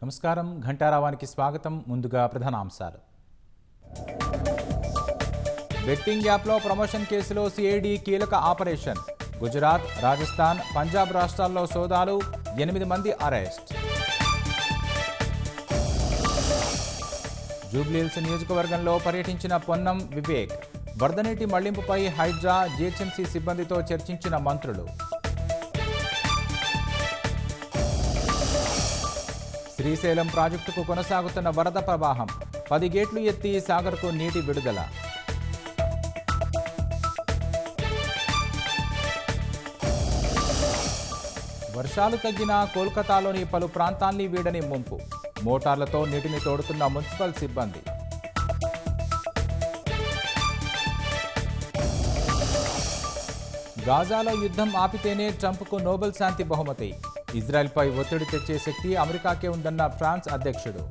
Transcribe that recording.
నమస్కారం. ఘంటారావానికి స్వాగతం. ముందుగా ప్రధానాంశాలు. బెట్టింగ్ యాప్లో ప్రమోషన్ కేసులో సిఐడి కీలక ఆపరేషన్. గుజరాత్, రాజస్థాన్, పంజాబ్ రాష్ట్రాల్లో సోదాలు, 8 మంది అరెస్ట్. జూబ్లీహిల్స్ నియోజకవర్గంలో పర్యటించిన పొన్నం వివేక్. వరద నీటి మళ్లింపుపై హైడ్రా, జీహెచ్ఎంసీ సిబ్బందితో చర్చించిన మంత్రులు. శ్రీశైలం ప్రాజెక్టుకు కొనసాగుతున్న వరద ప్రవాహం. 10 గేట్లు ఎత్తి సాగర్కు నీటి విడుదల. వర్షాలు తగ్గిన కోల్కతాలోని పలు ప్రాంతాల్ని వీడని ముంపు. మోటార్లతో నీటిని తోడుతున్న మున్సిపల్ సిబ్బంది. గాజాలో యుద్ధం ఆపితేనే ట్రంప్కు నోబెల్ శాంతి బహుమతి. ఇజ్రాయెల్పై ఒత్తిడి తెచ్చే శక్తి అమెరికాకే ఉందన్న ఫ్రాన్స్ అధ్యక్షుడు.